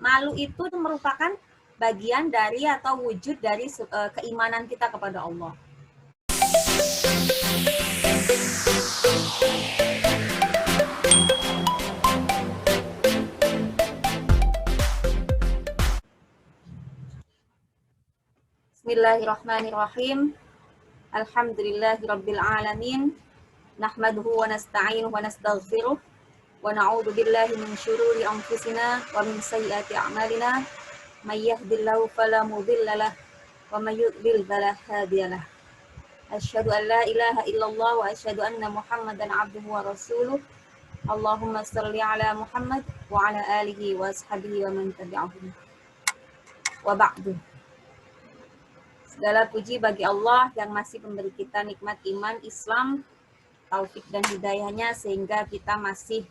Malu itu merupakan bagian dari atau wujud dari keimanan kita kepada Allah. Bismillahirrahmanirrahim. Alhamdulillahirabbil alamin. Nahmaduhu wa nasta'inuhu wa nastaghfiruh. Wa na'udzu billahi min syururi anfusina wa min sayyiati a'malina. May yahdihillahu fala mudilla lahu wa may yudlil fala hadiya lahu. Asyhadu an la ilaha illallah wa asyhadu anna Muhammadan 'abduhu wa rasuluh. Allahumma shalli ala Muhammad wa ala alihi wa ashabihi wa man tabi'ahum. Wa ba'du. Segala puji bagi Allah yang masih memberi kita nikmat iman, Islam, taufik dan hidayahnya sehingga kita masih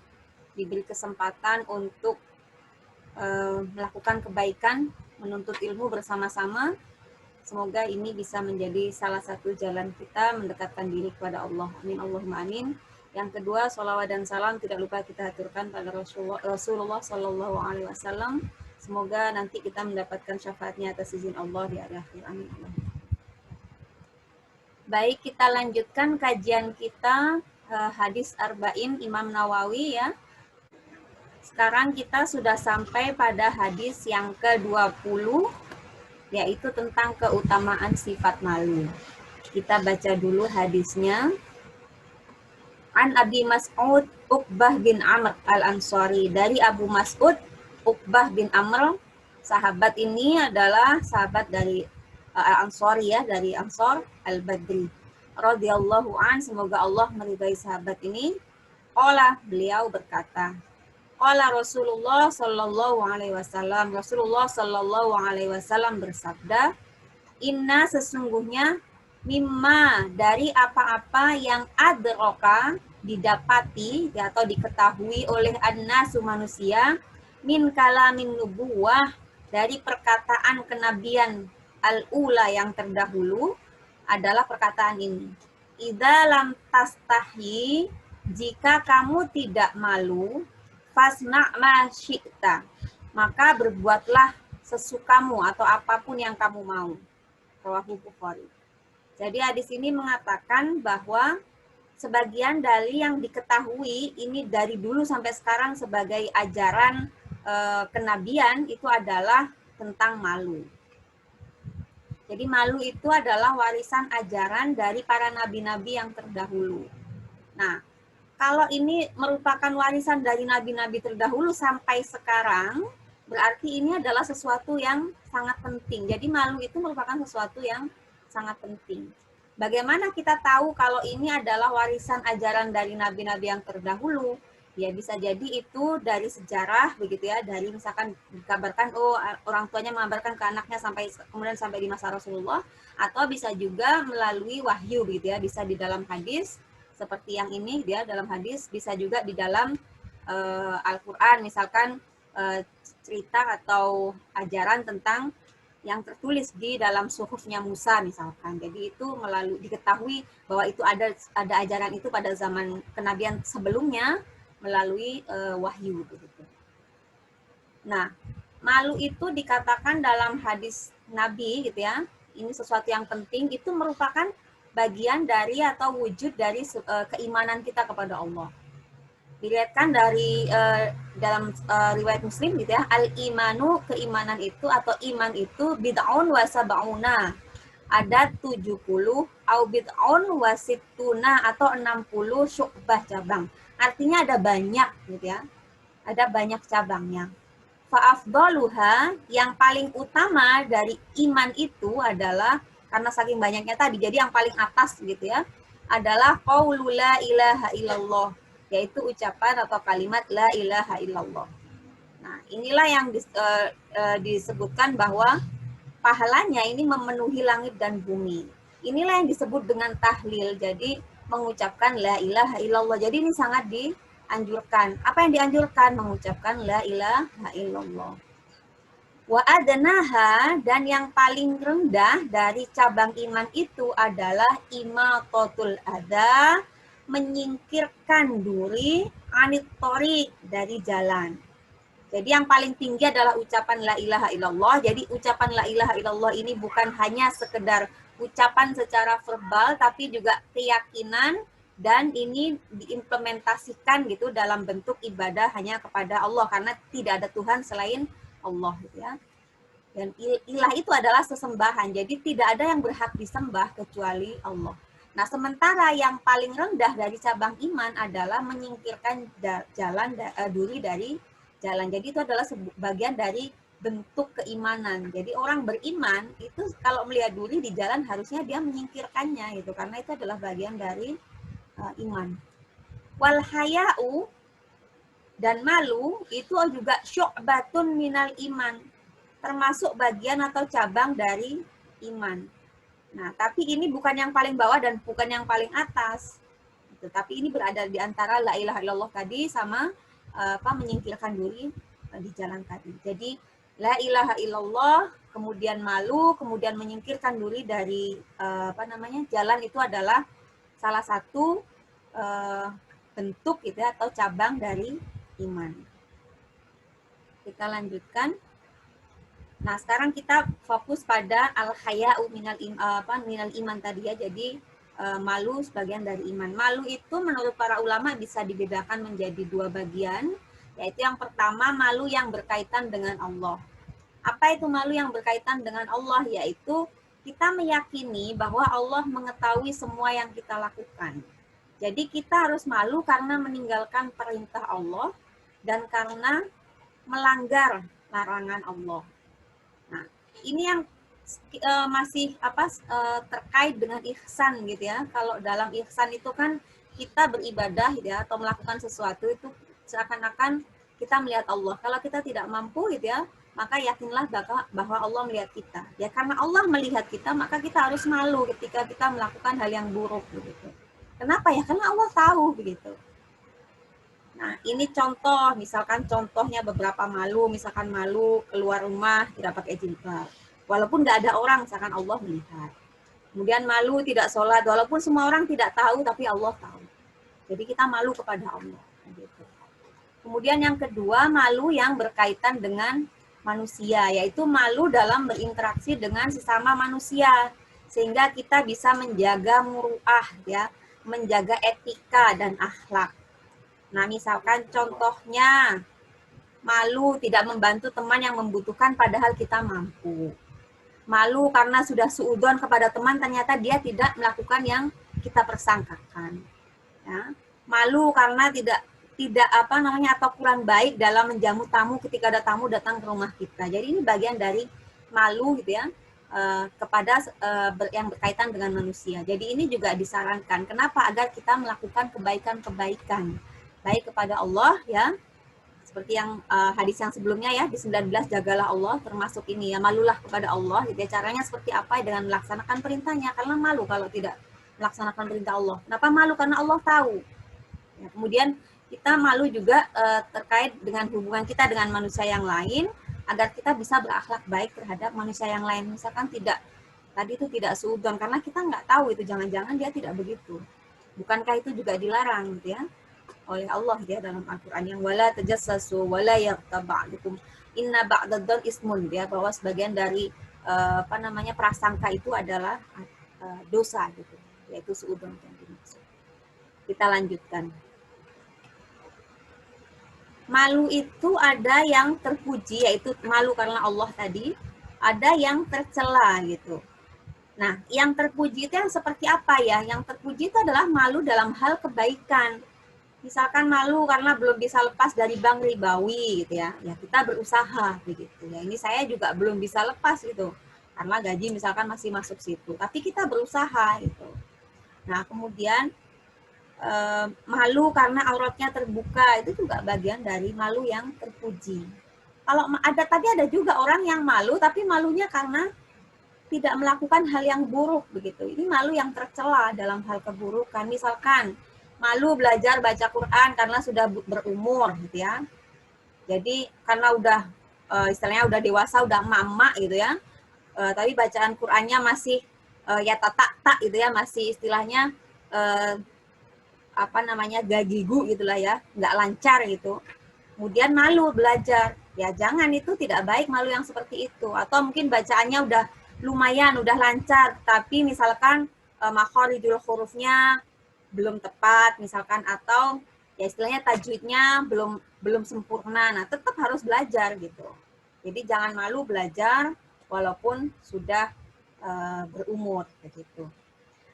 diberi kesempatan untuk melakukan kebaikan, menuntut ilmu bersama-sama. Semoga ini bisa menjadi salah satu jalan kita mendekatkan diri kepada Allah. Amin Allahumma amin. Yang kedua, sholawat dan salam tidak lupa kita haturkan pada Rasulullah Shallallahu Alaihi Wasallam. Semoga nanti kita mendapatkan syafaatnya atas izin Allah di hari akhir. Amin. Baik, kita lanjutkan kajian kita hadis Arba'in Imam Nawawi ya. Sekarang kita sudah sampai pada hadis yang ke-20, yaitu tentang keutamaan sifat malu. Kita baca dulu hadisnya. An Abi Mas'ud Uqbah bin Amr al-Ansari. Dari Abu Mas'ud Uqbah bin Amr, sahabat ini adalah sahabat dari Al-Ansari ya, dari Ansar Al-Badri. Radhiyallahu an, semoga Allah meridai sahabat ini. Qala, beliau berkata, qala Rasulullah sallallahu alaihi wasallam, Rasulullah sallallahu alaihi wasallam bersabda, inna sesungguhnya mimma dari apa-apa yang adroka didapati atau diketahui oleh an-nasu manusia min kalamin nubuwah dari perkataan kenabian al-ula yang terdahulu adalah perkataan ini. Idza lam tastahi, jika kamu tidak malu, fasna' ma syi'ta, maka berbuatlah sesukamu atau apapun yang kamu mau. Rawahu Bukhari. Jadi hadis ini mengatakan bahwa sebagian dari yang diketahui ini dari dulu sampai sekarang sebagai ajaran kenabian itu adalah tentang malu. Jadi malu itu adalah warisan ajaran dari para nabi-nabi yang terdahulu. Nah, kalau ini merupakan warisan dari nabi-nabi terdahulu sampai sekarang, berarti ini adalah sesuatu yang sangat penting. Jadi malu itu merupakan sesuatu yang sangat penting. Bagaimana kita tahu kalau ini adalah warisan ajaran dari nabi-nabi yang terdahulu? Ya bisa jadi itu dari sejarah begitu ya, dari misalkan dikabarkan orang tuanya mengabarkan ke anaknya kemudian sampai di masa Rasulullah, atau bisa juga melalui wahyu begitu ya, bisa di dalam hadis seperti yang ini dia dalam hadis, bisa juga di dalam Al-Qur'an misalkan cerita atau ajaran tentang yang tertulis di dalam suhufnya Musa misalkan. Jadi itu melalui diketahui bahwa itu ada ajaran itu pada zaman kenabian sebelumnya melalui wahyu begitu. Nah, malu itu dikatakan dalam hadis Nabi gitu ya. Ini sesuatu yang penting, itu merupakan bagian dari atau wujud dari keimanan kita kepada Allah. Dilihatkan dari dalam riwayat Muslim gitu ya, al-imanu, keimanan itu atau iman itu bid'un wa sab'una. Ada 70 au bid'un wa sittuna atau 60 syu'bah cabang. Artinya ada banyak gitu ya. Ada banyak cabangnya. Fa'afdaluha, yang paling utama dari iman itu adalah, karena saking banyaknya tadi, jadi yang paling atas gitu ya, adalah qaulu la ilaha illallah, yaitu ucapan atau kalimat la ilaha illallah. Nah, inilah yang disebutkan bahwa pahalanya ini memenuhi langit dan bumi. Inilah yang disebut dengan tahlil. Jadi mengucapkan la ilaha illallah. Jadi ini sangat dianjurkan. Apa yang dianjurkan? Mengucapkan la ilaha illallah. Wa adnaha, dan yang paling rendah dari cabang iman itu adalah imatatul adza, menyingkirkan duri anit thoriq, dari jalan. Jadi yang paling tinggi adalah ucapan la ilaha illallah. Jadi ucapan la ilaha illallah ini bukan hanya sekedar ucapan secara verbal, tapi juga keyakinan, dan ini diimplementasikan gitu dalam bentuk ibadah hanya kepada Allah, karena tidak ada Tuhan selain Allah gitu ya. Dan ilah itu adalah sesembahan, jadi tidak ada yang berhak disembah kecuali Allah. Nah, sementara yang paling rendah dari cabang iman adalah menyingkirkan duri dari jalan. Jadi itu adalah bagian dari bentuk keimanan. Jadi orang beriman itu kalau melihat duri di jalan harusnya dia menyingkirkannya gitu, karena itu adalah bagian dari iman. Wal haya'u, dan malu itu juga syu'batun minal iman, termasuk bagian atau cabang dari iman. Nah, tapi ini bukan yang paling bawah dan bukan yang paling atas. Gitu. Tapi ini berada di antara la ilaha illallah tadi sama menyingkirkan diri di jalan tadi. Jadi la ilaha illallah, kemudian malu, kemudian menyingkirkan diri dari jalan, itu adalah salah satu bentuk gitu ya, atau cabang dari iman. Kita lanjutkan. Nah, sekarang kita fokus pada al-haya'u minal iman tadi ya. Jadi malu sebagian dari iman. Malu itu menurut para ulama bisa dibedakan menjadi dua bagian, yaitu yang pertama malu yang berkaitan dengan Allah. Apa itu malu yang berkaitan dengan Allah? Yaitu kita meyakini bahwa Allah mengetahui semua yang kita lakukan. Jadi kita harus malu karena meninggalkan perintah Allah dan karena melanggar larangan Allah. Nah, ini yang masih terkait dengan ihsan gitu ya. Kalau dalam ihsan itu kan kita beribadah gitu ya, atau melakukan sesuatu itu seakan-akan kita melihat Allah. Kalau kita tidak mampu gitu ya, maka yakinlah bahwa Allah melihat kita. Ya karena Allah melihat kita, maka kita harus malu ketika kita melakukan hal yang buruk begitu. Kenapa ya? Karena Allah tahu begitu. Nah, ini contoh, misalkan contohnya beberapa malu, misalkan malu keluar rumah tidak pakai jilbab. Walaupun nggak ada orang, misalkan Allah melihat. Kemudian malu tidak sholat, walaupun semua orang tidak tahu, tapi Allah tahu. Jadi kita malu kepada Allah. Gitu. Kemudian yang kedua, malu yang berkaitan dengan manusia, yaitu malu dalam berinteraksi dengan sesama manusia. Sehingga kita bisa menjaga muru'ah, ya, menjaga etika dan akhlak. Nah, misalkan contohnya, malu tidak membantu teman yang membutuhkan padahal kita mampu. Malu karena sudah suudzon kepada teman, ternyata dia tidak melakukan yang kita persangkakan. Ya. Malu karena tidak atau kurang baik dalam menjamu tamu ketika ada tamu datang ke rumah kita. Jadi ini bagian dari malu gitu ya, kepada yang berkaitan dengan manusia. Jadi ini juga disarankan. Kenapa? Agar kita melakukan kebaikan-kebaikan. Baik kepada Allah ya, seperti yang hadis yang sebelumnya ya, di 19 jagalah Allah, termasuk ini ya, malulah kepada Allah gitu ya. Caranya seperti apa? Dengan melaksanakan perintahnya, karena malu kalau tidak melaksanakan perintah Allah. Kenapa malu? Karena Allah tahu ya. Kemudian kita malu juga terkait dengan hubungan kita dengan manusia yang lain, agar kita bisa berakhlak baik terhadap manusia yang lain. Misalkan tidak suudzon, karena kita nggak tahu itu, jangan-jangan dia tidak begitu. Bukankah itu juga dilarang gitu ya oleh Allah ya dalam Al-Qur'an, yang wala tajassasu wala yaghtab ba'dukum inna ba'dadh ismun ya, bahwa sebagian dari prasangka itu adalah dosa gitu, yaitu suudzon yang dimaksud. Kita lanjutkan. Malu itu ada yang terpuji, yaitu malu karena Allah tadi, ada yang tercela gitu. Nah, yang terpuji itu yang seperti apa ya? Yang terpuji itu adalah malu dalam hal kebaikan. Misalkan malu karena belum bisa lepas dari bank ribawi gitu ya, ya kita berusaha begitu ya. Ini saya juga belum bisa lepas gitu, karena gaji misalkan masih masuk situ, tapi kita berusaha gitu. Nah kemudian malu karena auratnya terbuka, itu juga bagian dari malu yang terpuji. Kalau ada juga orang yang malu, tapi malunya karena tidak melakukan hal yang buruk begitu. Ini malu yang tercela dalam hal keburukan, misalkan malu belajar baca Quran karena sudah berumur gitu ya. Jadi karena udah istilahnya udah dewasa, udah mama gitu ya. Tapi bacaan Qurannya masih ya tak gitu ya, masih istilahnya gagigu gitulah ya, nggak lancar gitu. kemudian malu belajar. Ya jangan, itu tidak baik malu yang seperti itu. Atau mungkin bacaannya udah lumayan, udah lancar, tapi misalkan makhorijul hurufnya belum tepat misalkan, atau ya istilahnya tajwidnya belum sempurna. Nah, tetap harus belajar gitu. Jadi jangan malu belajar walaupun sudah berumur begitu.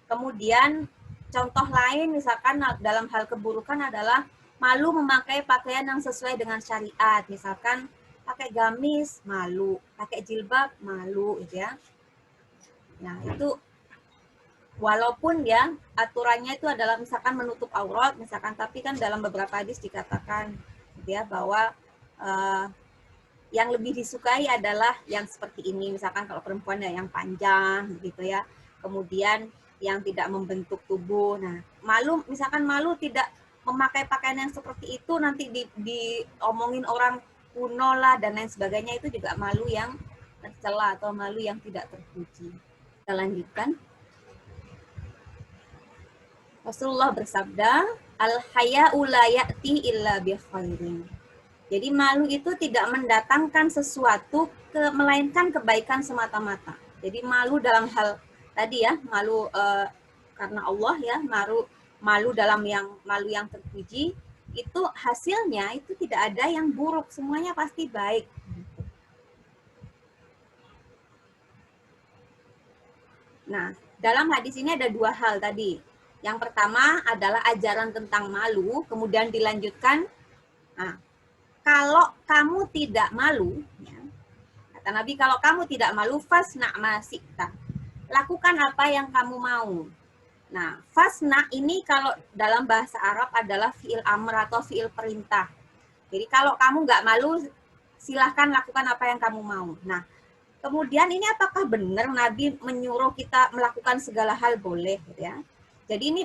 Kemudian contoh lain misalkan dalam hal keburukan adalah malu memakai pakaian yang sesuai dengan syariat. Misalkan pakai gamis, malu. Pakai jilbab, malu, gitu ya. Nah, itu walaupun ya aturannya itu adalah misalkan menutup aurat, misalkan, tapi kan dalam beberapa hadis dikatakan gitu ya, bahwa yang lebih disukai adalah yang seperti ini. Misalkan kalau perempuan ya yang panjang, gitu ya. Kemudian yang tidak membentuk tubuh. Nah, malu, misalkan malu tidak memakai pakaian yang seperti itu, nanti diomongin orang kuno lah dan lain sebagainya, itu juga malu yang tercela atau malu yang tidak terpuji. Kita lanjutkan. Rasulullah bersabda, al-haya'u la ya'ti illa bi khairin. Jadi malu itu tidak mendatangkan sesuatu melainkan kebaikan semata-mata. Jadi malu dalam hal tadi ya, malu karena Allah ya, malu dalam malu yang terpuji, itu hasilnya itu tidak ada yang buruk, semuanya pasti baik. Nah, dalam hadis ini ada dua hal tadi. Yang pertama adalah ajaran tentang malu, kemudian dilanjutkan, nah, kalau kamu tidak malu, ya, kata Nabi, kalau kamu tidak malu, fasna ma syi'ta. Lakukan apa yang kamu mau. Nah, fasna ini kalau dalam bahasa Arab adalah fi'il amr atau fi'il perintah. Jadi kalau kamu nggak malu, silahkan lakukan apa yang kamu mau. Nah, kemudian ini apakah benar Nabi menyuruh kita melakukan segala hal boleh, gitu ya? Jadi ini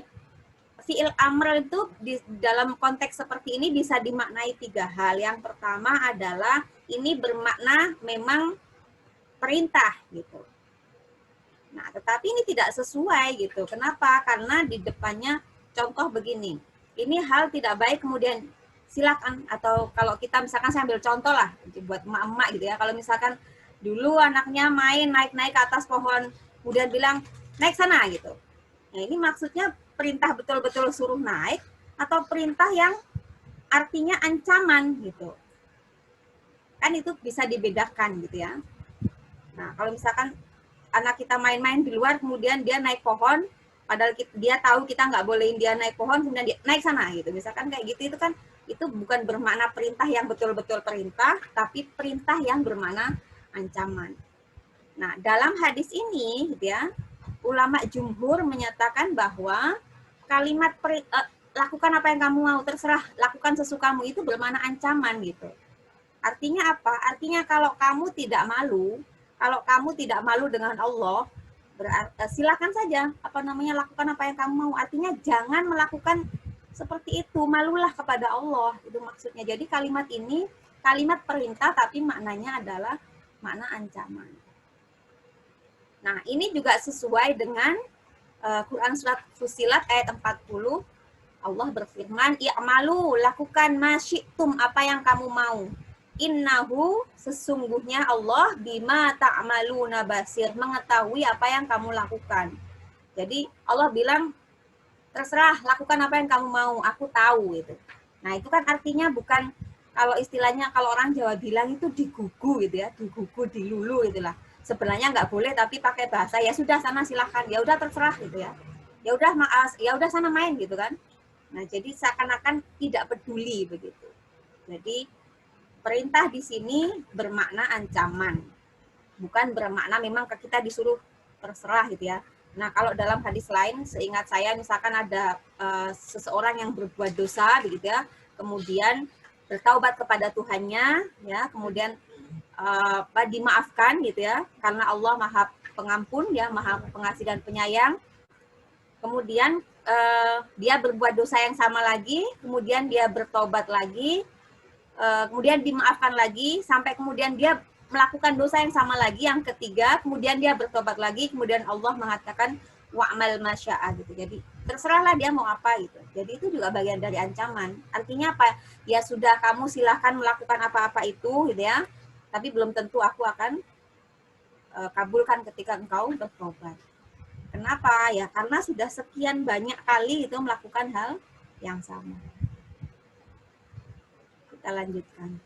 fi'il amr itu dalam konteks seperti ini bisa dimaknai tiga hal. Yang pertama adalah ini bermakna memang perintah gitu. Nah, tetapi ini tidak sesuai gitu. Kenapa? Karena di depannya contoh begini. Ini hal tidak baik, kemudian silakan, atau kalau kita misalkan saya ambil contoh lah buat emak-emak gitu ya. Kalau misalkan dulu anaknya main naik-naik ke atas pohon, kemudian bilang naik sana gitu. Nah, ini maksudnya perintah betul-betul suruh naik atau perintah yang artinya ancaman gitu. Kan itu bisa dibedakan gitu ya. Nah, kalau misalkan anak kita main-main di luar, kemudian dia naik pohon, padahal dia tahu kita nggak bolehin dia naik pohon, kemudian dia naik sana gitu. Misalkan kayak gitu, itu kan itu bukan bermakna perintah yang betul-betul perintah, tapi perintah yang bermakna ancaman. Nah, dalam hadis ini gitu ya, ulama jumhur menyatakan bahwa kalimat lakukan apa yang kamu mau, terserah, lakukan sesukamu, itu bermakna ancaman gitu. Artinya apa? Artinya kalau kamu tidak malu, kalau kamu tidak malu dengan Allah, silakan saja lakukan apa yang kamu mau. Artinya jangan melakukan seperti itu, malulah kepada Allah, itu maksudnya. Jadi kalimat ini kalimat perintah tapi maknanya adalah makna ancaman. Nah, ini juga sesuai dengan Quran surat Fussilat ayat 40. Allah berfirman, "I'malu, lakukan masyi'tum, apa yang kamu mau. Innahu, sesungguhnya Allah, bima ta'maluna basir, mengetahui apa yang kamu lakukan." Jadi Allah bilang, terserah, lakukan apa yang kamu mau, aku tahu itu. Nah, itu kan artinya bukan, kalau istilahnya kalau orang Jawa bilang itu digugu gitu ya, digugu, dilulu itulah. Sebenarnya nggak boleh, tapi pakai bahasa ya sudah sana silahkan, ya udah terserah gitu ya. Ya udah ya udah sana main gitu kan. Nah, jadi seakan-akan tidak peduli begitu. Jadi perintah di sini bermakna ancaman, bukan bermakna memang kita disuruh terserah gitu ya. Nah, kalau dalam hadis lain, seingat saya, misalkan ada seseorang yang berbuat dosa begitu ya, kemudian bertaubat kepada Tuhannya, ya, kemudian dimaafkan gitu ya, karena Allah Maha Pengampun ya, Maha Pengasih dan Penyayang. Kemudian dia berbuat dosa yang sama lagi, kemudian dia bertobat lagi, kemudian dimaafkan lagi, sampai kemudian dia melakukan dosa yang sama lagi, yang ketiga, kemudian dia bertobat lagi, kemudian Allah mengatakan wa'mal masya'a gitu. Jadi terserahlah dia mau apa gitu. Jadi itu juga bagian dari ancaman. Artinya apa? Ya sudah, kamu silahkan melakukan apa-apa itu gitu ya. Tapi belum tentu aku akan kabulkan ketika engkau bertobat. Kenapa? Ya karena sudah sekian banyak kali itu melakukan hal yang sama. Kita lanjutkan.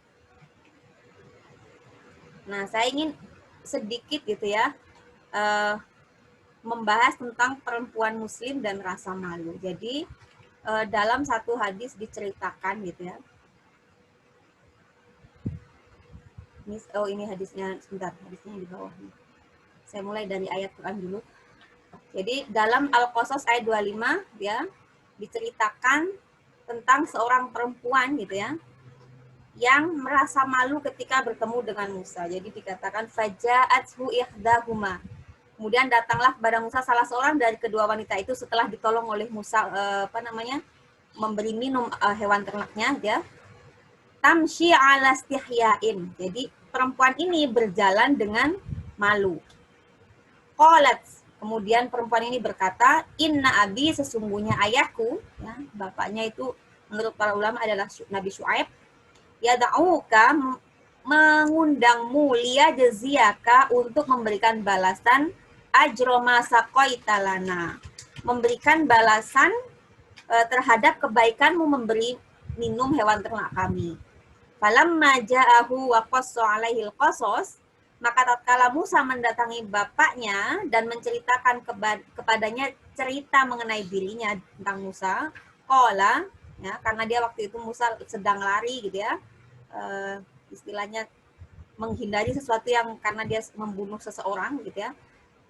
Nah, saya ingin sedikit gitu ya membahas tentang perempuan muslim dan rasa malu. Jadi dalam satu hadis diceritakan gitu ya. Ini hadisnya, sebentar, hadisnya di bawah. Saya mulai dari ayat Quran dulu. Jadi dalam Al-Qasas ayat 25 ya diceritakan tentang seorang perempuan gitu ya yang merasa malu ketika bertemu dengan Musa. Jadi dikatakan faja'athu ihdahuma. Kemudian datanglah kepada Musa salah seorang dari kedua wanita itu setelah ditolong oleh Musa memberi minum hewan ternaknya ya. Tamshi ala stihyain. Jadi perempuan ini berjalan dengan malu. Qalat, kemudian perempuan ini berkata, inna abi, sesungguhnya ayahku, ya, bapaknya itu menurut para ulama adalah Nabi Syuaib, yada'uka, mengundangmu liyajziyaka untuk memberikan balasan ajroma saqaita lana, memberikan balasan terhadap kebaikanmu memberi minum hewan ternak kami. Falamma ja'ahu wa qassa 'alaihil qasas, maka tatkala Musa mendatangi bapaknya dan menceritakan kepadanya cerita mengenai dirinya tentang Musa, qala, ya, karena dia waktu itu Musa sedang lari gitu ya, istilahnya menghindari sesuatu yang karena dia membunuh seseorang gitu ya.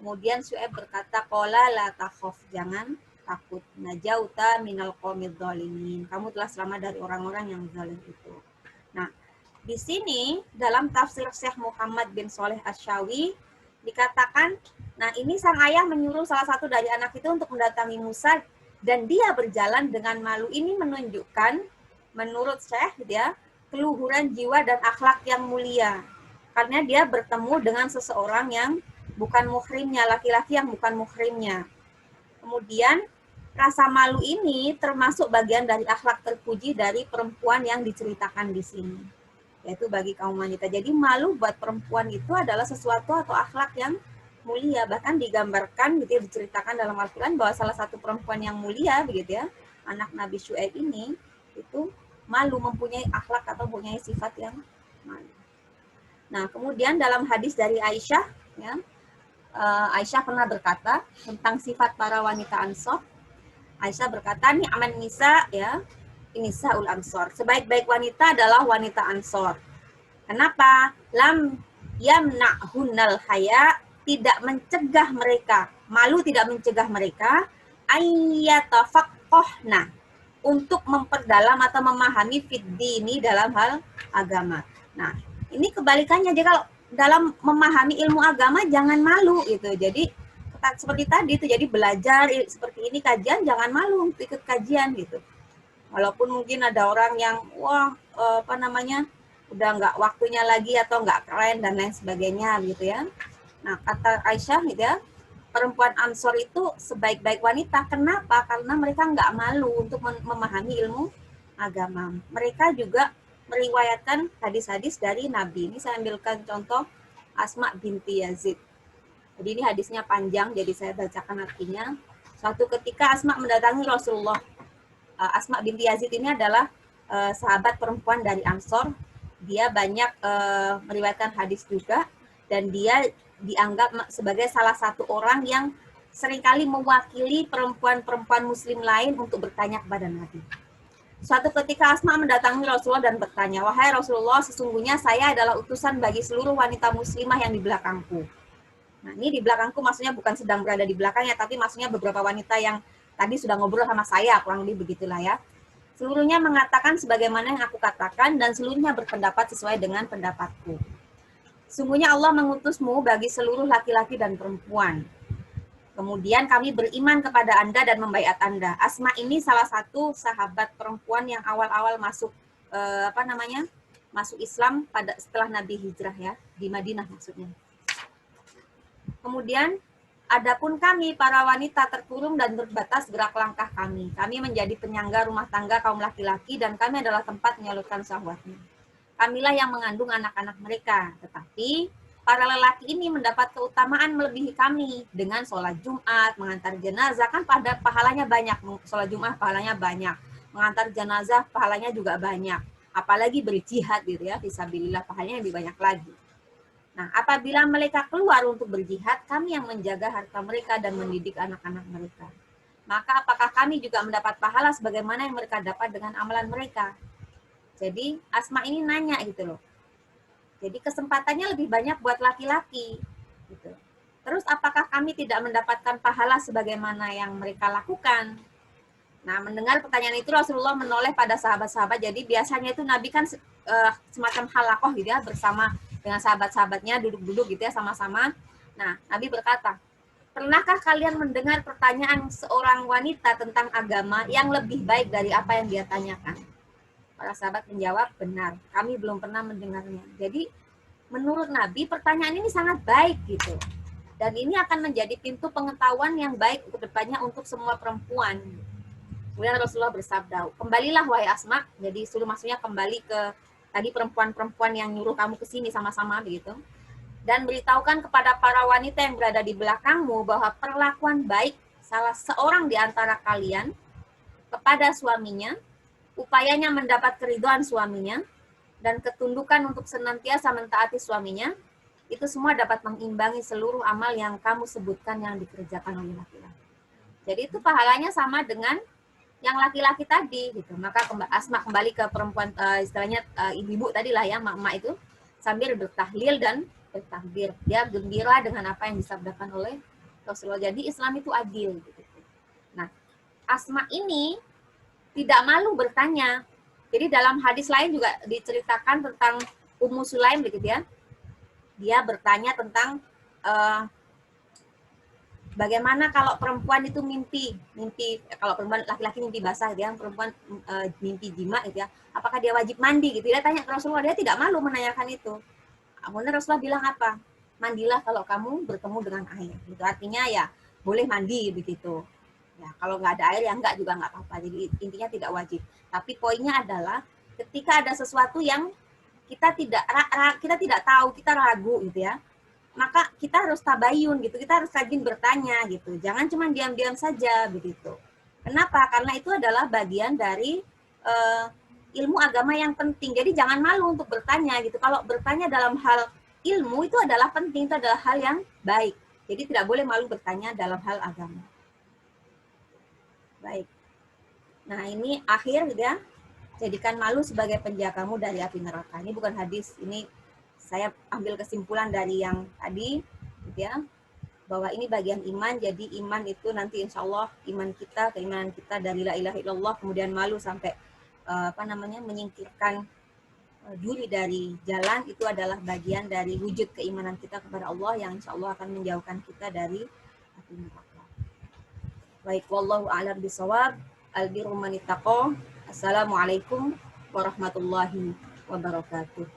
Kemudian Syuaib berkata, qala la takhaf, jangan takut, najauta minal qaumidz zalimin, kamu telah selamat dari orang-orang yang zalim itu. Nah, di sini dalam tafsir Syekh Muhammad bin Shalih Asy-Syawi dikatakan, nah ini sang ayah menyuruh salah satu dari anak itu untuk mendatangi Musa dan dia berjalan dengan malu. Ini menunjukkan menurut Syekh dia keluhuran jiwa dan akhlak yang mulia. Karena dia bertemu dengan seseorang yang bukan muhrimnya, laki-laki yang bukan muhrimnya. Kemudian rasa malu ini termasuk bagian dari akhlak terpuji dari perempuan yang diceritakan di sini, yaitu bagi kaum wanita. Jadi malu buat perempuan itu adalah sesuatu atau akhlak yang mulia. Bahkan digambarkan gitu ya, diceritakan dalam Al-Quran bahwa salah satu perempuan yang mulia begitu ya, anak Nabi Syuaib ini itu malu, mempunyai akhlak atau mempunyai sifat yang malu. Nah, kemudian dalam hadis dari Aisyah ya, Aisyah pernah berkata tentang sifat para wanita Ansor. Aisyah berkata, nih aman nisa ya, nisaul ansor. Sebaik-baik wanita adalah wanita Ansor. Kenapa? Lam yamna'hunnal haya, tidak mencegah mereka, malu tidak mencegah mereka ayyatafaqqahna, untuk memperdalam atau memahami fiddini dalam hal agama. Nah, ini kebalikannya, jadi kalau dalam memahami ilmu agama jangan malu gitu. Jadi seperti tadi itu, jadi belajar seperti ini kajian jangan malu untuk ikut kajian gitu. Walaupun mungkin ada orang yang udah nggak waktunya lagi atau nggak keren dan lain sebagainya gitu ya. Nah, kata Aisyah gitu ya, perempuan Ansor itu sebaik-baik wanita. Kenapa? Karena mereka nggak malu untuk memahami ilmu agama. Mereka juga meriwayatkan hadis-hadis dari Nabi. Ini saya ambilkan contoh Asma binti Yazid. Jadi ini hadisnya panjang, jadi saya bacakan artinya. Suatu ketika Asma mendatangi Rasulullah. Asma binti Yazid ini adalah sahabat perempuan dari Ansor. Dia banyak meriwayatkan hadis juga, dan dia dianggap sebagai salah satu orang yang seringkali mewakili perempuan-perempuan muslim lain untuk bertanya kepada Nabi. Suatu ketika Asma mendatangi Rasulullah dan bertanya, wahai Rasulullah, sesungguhnya saya adalah utusan bagi seluruh wanita muslimah yang di belakangku. Nah, ini di belakangku maksudnya bukan sedang berada di belakangnya, tapi maksudnya beberapa wanita yang tadi sudah ngobrol sama saya, kurang lebih begitulah ya. Seluruhnya mengatakan sebagaimana yang aku katakan, dan seluruhnya berpendapat sesuai dengan pendapatku. Sungguhnya Allah mengutusmu bagi seluruh laki-laki dan perempuan. Kemudian kami beriman kepada Anda dan membaiat Anda. Asma ini salah satu sahabat perempuan yang awal-awal masuk masuk Islam setelah Nabi hijrah ya, di Madinah maksudnya. Kemudian Adapun kami, para wanita, terkurung dan terbatas gerak langkah kami. Kami menjadi penyangga rumah tangga kaum laki-laki dan kami adalah tempat menyalurkan syahwatnya. Kamilah yang mengandung anak-anak mereka. Tetapi para lelaki ini mendapat keutamaan melebihi kami dengan sholat Jumat, mengantar jenazah, kan pada pahalanya banyak. Sholat Jumat pahalanya banyak. Mengantar jenazah pahalanya juga banyak. Apalagi berjihad gitu ya, fisabilillah pahalanya lebih banyak lagi. Nah, apabila mereka keluar untuk berjihad, kami yang menjaga harta mereka dan mendidik anak-anak mereka. Maka apakah kami juga mendapat pahala sebagaimana yang mereka dapat dengan amalan mereka? Jadi Asma ini nanya gitu loh. Jadi kesempatannya lebih banyak buat laki-laki. Gitu. Terus apakah kami tidak mendapatkan pahala sebagaimana yang mereka lakukan? Nah, mendengar pertanyaan itu Rasulullah menoleh pada sahabat-sahabat. Jadi biasanya itu Nabi kan semacam halakoh gitu ya, bersama dengan sahabat-sahabatnya duduk-duduk gitu ya sama-sama. Nah, Nabi berkata, pernahkah kalian mendengar pertanyaan seorang wanita tentang agama yang lebih baik dari apa yang dia tanyakan? Para sahabat menjawab, benar. Kami belum pernah mendengarnya. Jadi, menurut Nabi, pertanyaan ini sangat baik gitu. Dan ini akan menjadi pintu pengetahuan yang baik ke depannya untuk semua perempuan. Kemudian Rasulullah bersabda, kembalilah wahai Asma. Jadi suruh maksudnya kembali ke tadi perempuan-perempuan yang nyuruh kamu ke sini sama-sama begitu. Dan beritahukan kepada para wanita yang berada di belakangmu bahwa perlakuan baik salah seorang di antara kalian kepada suaminya, upayanya mendapat keridhaan suaminya, dan ketundukan untuk senantiasa mentaati suaminya, itu semua dapat mengimbangi seluruh amal yang kamu sebutkan yang dikerjakan oleh laki-laki. Jadi itu pahalanya sama dengan yang laki-laki tadi gitu. Maka Asma kembali ke perempuan istilahnya ibu-ibu tadi lah ya, mak-mak itu sambil bertahlil dan bertakbir. Dia gembira dengan apa yang disabdakan oleh Rasulullah. Jadi Islam itu adil gitu. Nah, Asma ini tidak malu bertanya. Jadi dalam hadis lain juga diceritakan tentang Ummu Sulaim begitu ya. Dia bertanya tentang bagaimana kalau perempuan itu mimpi kalau perempuan laki-laki mimpi basah gitu ya, perempuan mimpi jima gitu ya, apakah dia wajib mandi gitu? Dia tanya ke Rasulullah, dia tidak malu menanyakan itu. Kemudian Rasulullah bilang apa? Mandilah kalau kamu bertemu dengan air. Itu artinya ya boleh mandi begitu. Ya kalau nggak ada air ya enggak juga nggak apa-apa. Jadi intinya tidak wajib. Tapi poinnya adalah ketika ada sesuatu yang kita tidak tahu, kita ragu gitu ya, maka kita harus tabayun gitu, kita harus rajin bertanya gitu, jangan cuma diam-diam saja begitu. Kenapa? Karena itu adalah bagian dari ilmu agama yang penting. Jadi jangan malu untuk bertanya gitu. Kalau bertanya dalam hal ilmu itu adalah penting, itu adalah hal yang baik. Jadi tidak boleh malu bertanya dalam hal agama. Baik. Nah ini akhir gitu ya. Jadikan malu sebagai penjagamu dari api neraka. Ini bukan hadis, ini saya ambil kesimpulan dari yang tadi, gitu ya, bahwa ini bagian iman. Jadi iman itu nanti insya Allah iman kita, keimanan kita dari la ilaha illallah, kemudian malu sampai menyingkirkan diri dari jalan, itu adalah bagian dari wujud keimanan kita kepada Allah yang insya Allah akan menjauhkan kita dari api neraka. Baik, wallahu a'lam bishawab. Albirru man ittaqa. Assalamualaikum warahmatullahi wabarakatuh.